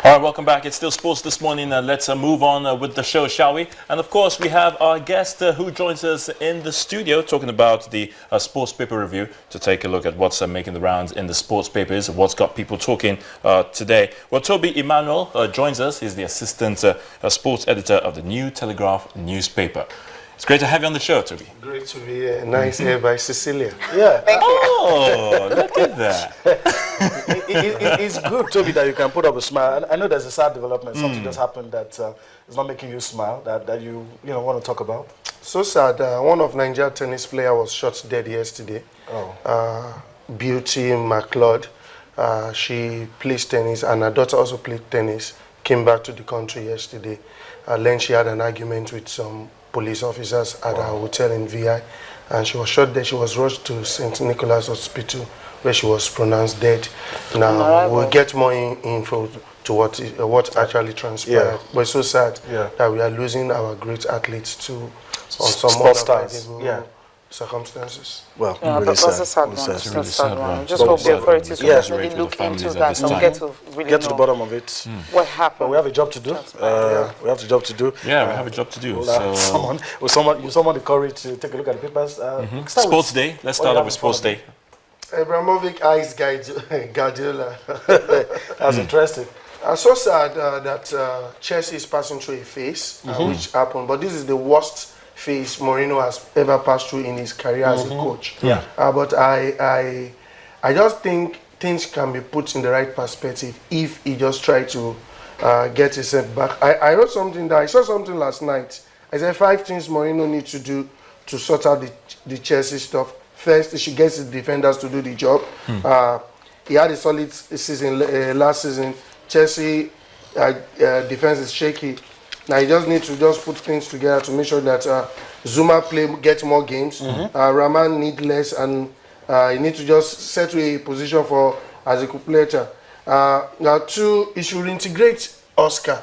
All right, welcome back. It's still sports this morning. Let's move on with the show, shall we? And of course, we have our guest who joins us in the studio talking about the sports paper review to take a look at what's making the rounds in the sports papers, what's got people talking today. Well, Toby Emmanuel joins us. He's the assistant sports editor of the New Telegraph newspaper. It's great to have you on the show, Toby. Great to be here. Nice here by Cecilia. Yeah. Thank you. Oh, look at that. It's good, Toby, that you can put up a smile. I know there's a sad development. Something just happened that is not making you smile, that you want to talk about. So sad. One of Nigeria tennis player was shot dead yesterday. Oh. Beauty McLeod. She plays tennis, and her daughter also played tennis. Came back to the country yesterday. Then she had an argument with some police officers at her hotel in VI, and she was shot dead. She was rushed to St. Nicholas Hospital, where she was pronounced dead. Now we'll get more info to what actually transpired. Yeah. But it's so sad that we are losing our great athletes to on some other circumstances. Well, yeah, really that's a sad one. It's a really sad one. Just hope the authorities will Yeah. really look into at that this and time. get to really get to the know bottom of it. what happened. But we have a job to do. We have a job to do. Yeah, we have a job to do. Someone the courage to take a look at the papers. Sports Day. Let's start off with Sports Day. Abramovich eyes Guardiola. That's interesting. So sad that Chelsea is passing through a phase, which happened. But this is the worst phase Mourinho has ever passed through in his career as a coach. Yeah. But I just think things can be put in the right perspective if he just tried to get himself back. I wrote something I saw something last night. I said 5 things Mourinho needs to do to sort out the Chelsea stuff. First, he should get his defenders to do the job. He had a solid season last season. Chelsea defense is shaky. Now he just needs to just put things together to make sure that Zuma gets more games. Rahman need less, and he needs to just settle a position for as a player. Now 2, he should integrate Oscar.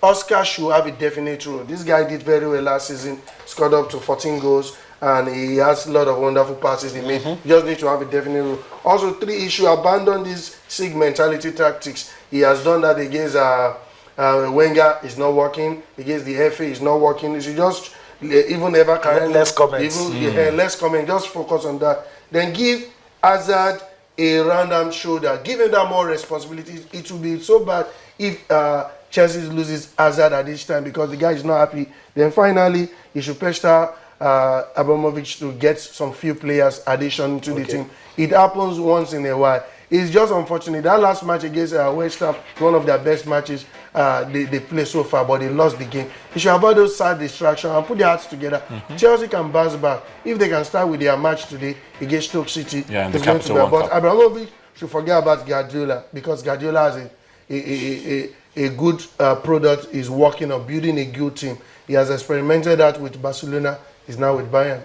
Oscar should have a definite role. This guy did very well last season, scored up to 14 goals, and he has a lot of wonderful passes he made. He just need to have a definite role. Also 3, he should abandon these sick mentality tactics. He has done that against Wenger, is not working. Against the FA, is not working. He should just even ever carry less comments. Less comment. Just focus on that. Then give Hazard a random shoulder. Give him that more responsibility. It will be so bad if Chelsea loses Hazard at this time because the guy is not happy. Then finally, he should pressure Abramovich to get some few players addition to the team. It happens once in a while. It's just unfortunate. That last match against West Ham, one of their best matches they played so far, but they lost the game. You should avoid those sad distractions and put their hearts together. Chelsea can bounce back. If they can start with their match today against Stoke City, in the it's going to be. Capital One But Cup. Abramovich should forget about Guardiola because Guardiola has a good product. Is working on building a good team. He has experimented that with Barcelona. He's now with Bayern.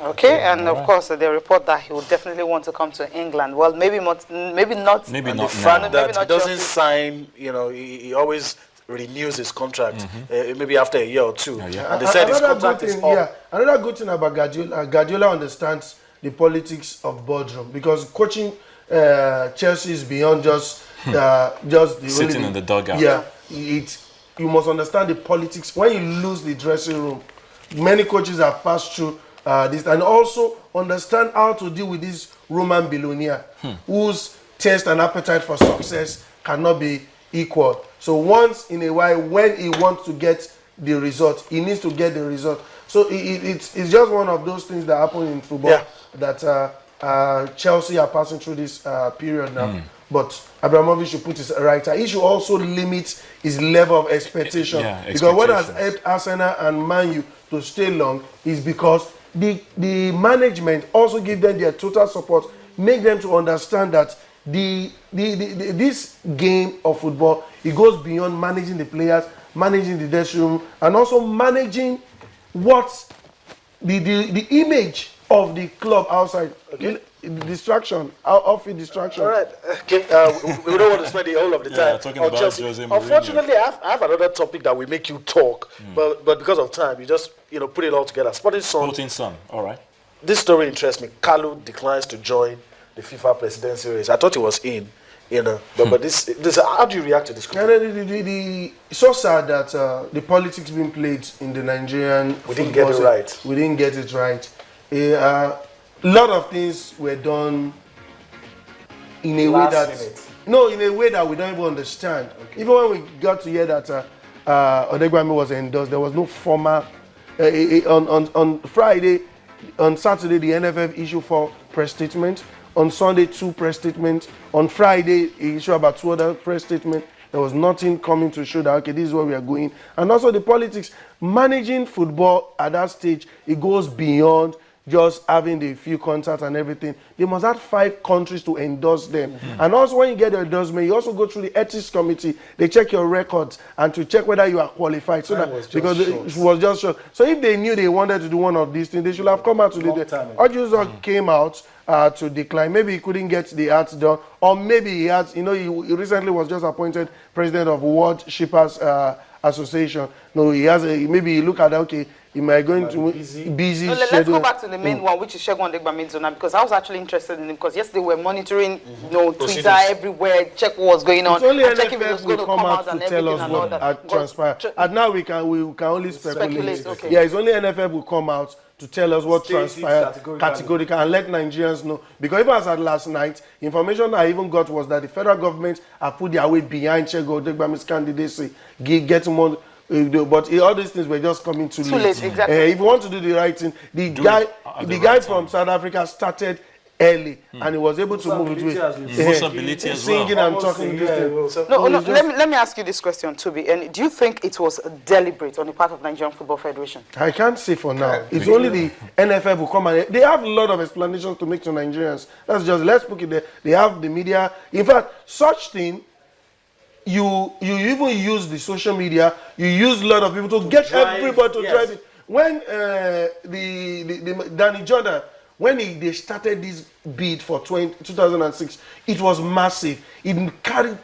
Okay, and of course the report that he would definitely want to come to England. Well, maybe not. Maybe not The now. fact that he not doesn't Chelsea. sign, he always renews his contract, maybe after a year or 2. yeah. And they said his Another contract good is thing, up. another good thing about Guardiola understands the politics of boardroom because coaching Chelsea is beyond just the Sitting in the dugout. Yeah, you must understand the politics. When you lose the dressing room, many coaches have passed through this, and also understand how to deal with this Roman billionaire whose taste and appetite for success cannot be equal. So once in a while, when he wants to get the result, he needs to get the result. So it's just one of those things that happen in football that Chelsea are passing through this period now. But Abramovich should put his right. He should also limit his level of expectation. Because what has helped Arsenal and Man U to stay long is because the management also give them their total support, make them to understand that this game of football, it goes beyond managing the players, managing the dressing room, and also managing what the image of the club outside. Okay. Distraction, off-field distraction. All right. Okay. We don't want to spend the whole of the time talking on about Chelsea. Jose Mourinho. Unfortunately, I have another topic that will make you talk, but because of time, you just put it all together. Sporting Sun. All right. This story interests me. Kalu declines to join the FIFA presidency race. I thought he was in. you know. But this, how do you react to this? It's so sad that the politics being played in the Nigerian We didn't get it right. We didn't get it right. A lot of things were done in a way that in a way that we don't even understand. Okay. Even when we got to hear that Odegbami was endorsed, there was no formal. On Friday, on Saturday, the NFF issued 4 press statements. On Sunday, 2 press statements. On Friday, he issued about 2 other press statements. There was nothing coming to show that, okay, this is where we are going. And also the politics, managing football at that stage, it goes beyond just having the few contacts and everything. They must have 5 countries to endorse them. And also when you get the endorsement, you also go through the ethics committee. They check your records and to check whether you are qualified. So that because it was just short. So if they knew they wanted to do one of these things, they should have come out to the Ojuzo came out to decline. Maybe he couldn't get the arts done, or maybe he had, he recently was just appointed president of World Shippers Association. No, he has maybe he look at that, okay, am I going to busy no, let's go back to the main one, which is Segun Odegbami Zona, because I was actually interested in him, because yesterday we were monitoring, Twitter everywhere, check what was going on. It's only and check if it NFF was going will to come out to tell us what transpired. And now we can only speculate. Okay. Yeah, it's only NFF will come out to tell us what transpired categorically and let Nigerians know. Because even as at last night, information I even got was that the federal government have put their weight behind Segun Odegbami's candidacy, get more. But all these things were just coming too late. Exactly. If you want to do the right thing, the guy from South Africa started early and he was able to move it with singing and talking. Let me ask you this question, Toby. And do you think it was deliberate on the part of Nigerian Football Federation? I can't say for now. It's only the NFF who come and they have a lot of explanations to make to Nigerians. That's just, let's put it there. They have the media. In fact, such thing. You even use the social media, you use a lot of people to get everybody to drive it. When the Danny Jordan, when they started this bid for 2006, it was massive. It carried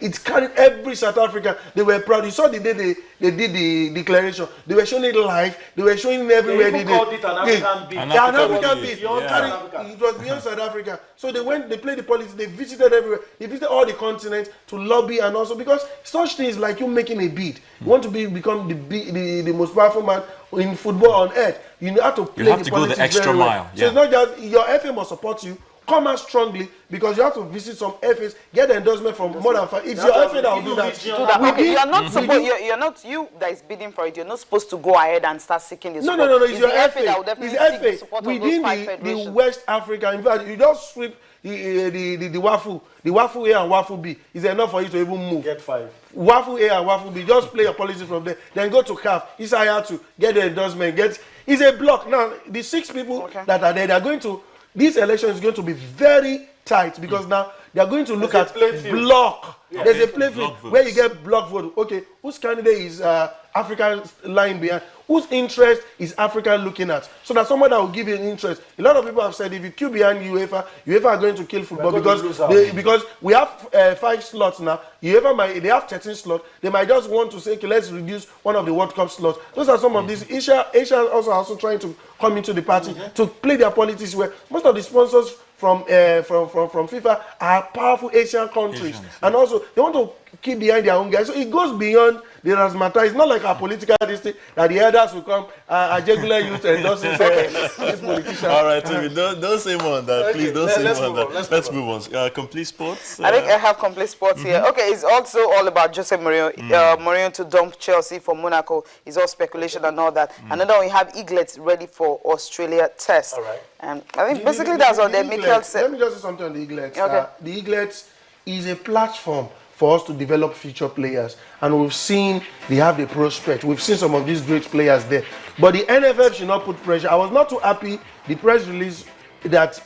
every South African. They were proud. You saw the day they did the declaration. They were showing it live. They were showing it everywhere. They called it an African bid. An African bid. It was beyond South Africa. So they played the politics. They visited everywhere. They visited all the continents to lobby, and also because such things like you making a bid. You want to become the most powerful man in football on earth. You have to play the go the extra mile. So it's not just your FA must support you. Come out strongly because you have to visit some FAs, get the endorsement from more than 5. It's your FA that will do that. Okay, you're not supposed. You're not you that is bidding for it. You're not supposed to go ahead and start seeking the support. No. It's your FA. That will definitely seek the support of those 5 federations. Within the West Africa, in fact, you just sweep the WAFU. The WAFU A and WAFU B is enough for you to even move. Get 5. WAFU A and WAFU B, just play your policy from there. Then go to CAF. It's hard to get the endorsement. It's a block. Now, the 6 people that are there, they are going to. This election is going to be very tight because now they are going to look at block. There's a playfield where you get block vote. Okay, whose candidate is Africa lying behind? Whose interest is Africa looking at? So that someone that will give you an interest. A lot of people have said if you queue behind UEFA are going to kill football because we have 5 slots now. They have 13 slots. They might just want to say, okay, let's reduce one of the World Cup slots. Those are some of these. Asia also trying to come into the party to play their politics where most of the sponsors from FIFA are powerful Asian countries. And also they want to keep behind their own guys. So it goes beyond the razzmatazz. It's not like a political district that the elders will come a regular youth and those politicians. All right, Timmy, don't say more on that. Please don't say more on that. Let's move on. Complete Sports. I think I have Complete Sports here. Okay, it's also all about Jose Mourinho. Mourinho to dump Chelsea for Monaco. It's all speculation and all that. And then we have Eaglets ready for Australia test. All right. And I think basically that's all that Mikel said. Let me just say something on the Eaglets. Okay. The Eaglets is a platform for us to develop future players. And we've seen they have the prospect. We've seen some of these great players there. But the NFF should not put pressure. I was not too happy the press release that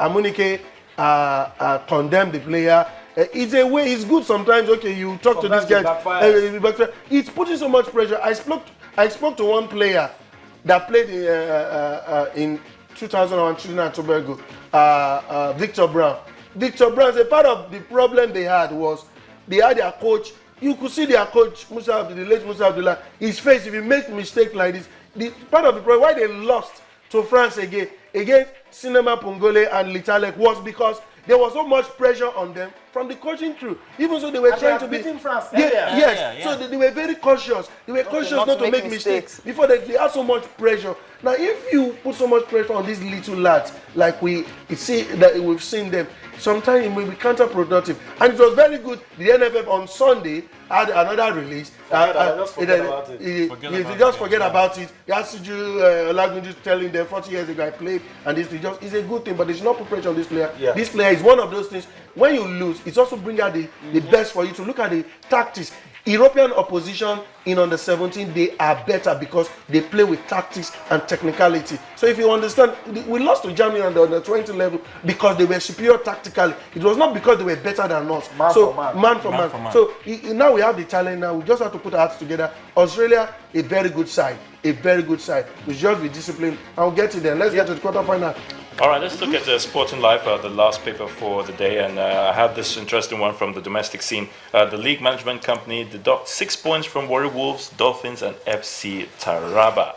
Amunike condemned the player. It's a way, it's good sometimes, okay, you talk to this guy. It's putting so much pressure. I spoke to one player that played in 2001 Trinidad and Tobago, Victor Brown. Victor Brown, a part of the problem they had was they had their coach. You could see their coach, the late Musa Abdullah, his face, if he makes mistake like this. The part of the problem why they lost to France against Cinema Pongole and Litalek was because there was so much pressure on them from the coaching crew. Even so, they were trying to beating France. Yes. So they were very cautious. They were cautious not to make mistakes before they had so much pressure. Now, if you put so much pressure on these little lads, like we've seen them, sometimes it may be counterproductive. And it was very good. The NFF on Sunday had another release. Just forget about it. Yasuju Olagunju telling them 40 years ago I played, and this it's a good thing, but they should not put pressure on this player. Yeah. This player is one of those things. When you lose, it's also bring out the best for you to look at the tactics. European opposition in under 17, they are better because they play with tactics and technicality. So if you understand, we lost to Germany on the under 20 level because they were superior tactically. It was not because they were better than us. Man for man. So now we have the talent. Now we just have to put our hearts together. Australia, a very good side. We just be disciplined. I'll get to there. Let's get to the quarterfinal. All right, let's look at the Sporting Life, the last paper for the day, and I have this interesting one from the domestic scene. The league management company deducts 6 points from Warri Wolves, Dolphins, and FC Taraba.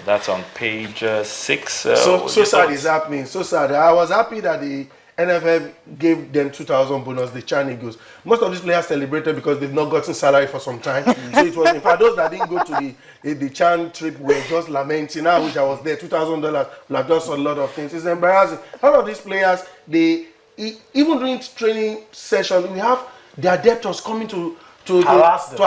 That's on page 6. So sad is happening. So sad. I was happy that the NFF gave them 2,000 bonus, the Chan Eagles. Most of these players celebrated because they've not gotten salary for some time. So it was, in fact, those that didn't go to the Chan trip were just lamenting. I wish I was there. $2,000 will have done a lot of things. It's embarrassing. A lot of these players, even during training session, we have their debtors coming to harass them, to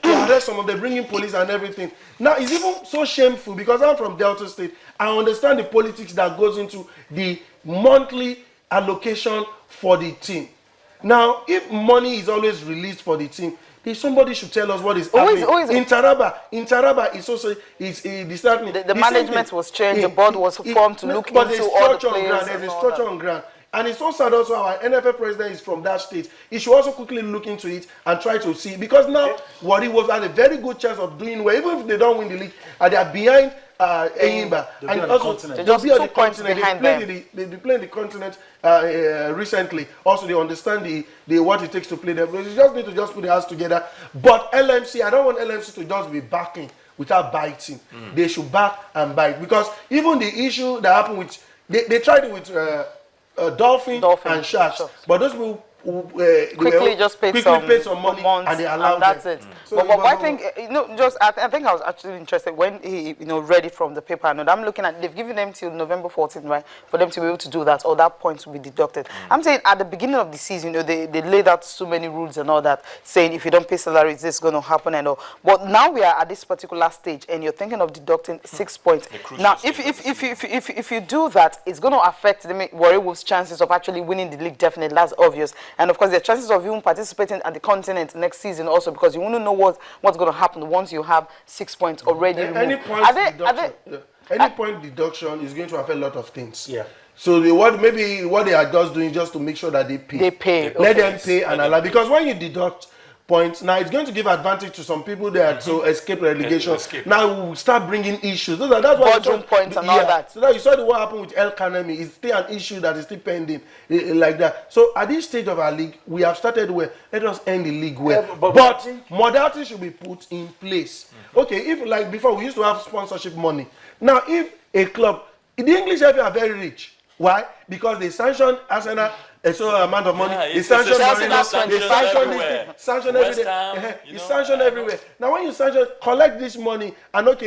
arrest some of them, bringing police and everything. Now, it's even so shameful because I'm from Delta State. I understand the politics that goes into the monthly allocation for the team. Now, if money is always released for the team, then somebody should tell us what is happening. In Taraba, it's also the management was changed. The board was formed to look into all the players. There's a structure on ground. And it's so sad also our NFF president is from that state. He should also quickly look into it and try to see. Because now, Warri Wolves had a very good chance of doing well. Even if they don't win the league, they are behind Enyimba. And also, they'll be on the continent. They played the continent recently. Also, they understand the what it takes to play them. They just need to just put their hands together. But LMC, I don't want LMC to just be backing without biting. They should back and bite. Because even the issue that happened with, they tried it with Dolphin and Sharks, but those people quickly paid some money and they allowed that's them. it. So but I think I think I was actually interested when he read it from the paper. And I'm looking at, they've given them till November 14th, right, for them to be able to do that, or that point will be deducted. I'm saying at the beginning of the season, they laid out so many rules and all that, saying if you don't pay salaries, this is going to happen and all. But now we are at this particular stage, and you're thinking of deducting 6 points. Now, if you do that, it's going to affect the Warri Wolves' chances of actually winning the league. Definitely, that's obvious. And of course, the chances of even participating at the continent next season also, because you want to know what's going to happen once you have 6 points already removed. Any point deduction is going to affect a lot of things. Yeah. So what they are just doing just to make sure that they pay. Let them pay and allow. Because when you deduct points, now it's going to give advantage to some people there to escape relegation. Now we'll start bringing issues. That's why points and all that. So now you saw what happened with El Kanemi. It's still an issue that is still pending like that. So at this stage of our league, we have started well. Let us end the league well. But modality should be put in place. Okay, if like before we used to have sponsorship money. Now if a club, the English FA are very rich. Why? Because they sanction Arsenal a certain amount of money. They sanction everywhere. Now when you sanction, collect this money and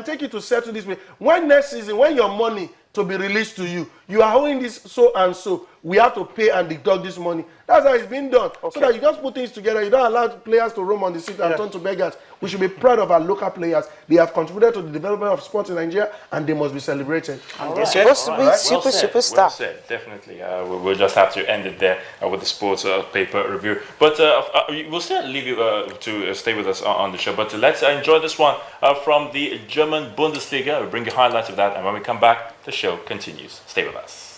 take it to settle this way. When next season, when your money to be released to you, you are owing this so and so, we have to pay and deduct this money. That's how it's been done. So that you just put things together. You don't allow players to roam on the street and turn to beggars. We should be proud of our local players. They have contributed to the development of sports in Nigeria, and they must be celebrated. They're supposed to be superstar. Well said, definitely. We'll just have to end it there with the sports paper review. But we'll still leave you to stay with us on the show. But let's enjoy this one from the German Bundesliga. We'll bring you highlights of that, and when we come back, the show continues. Stay with us.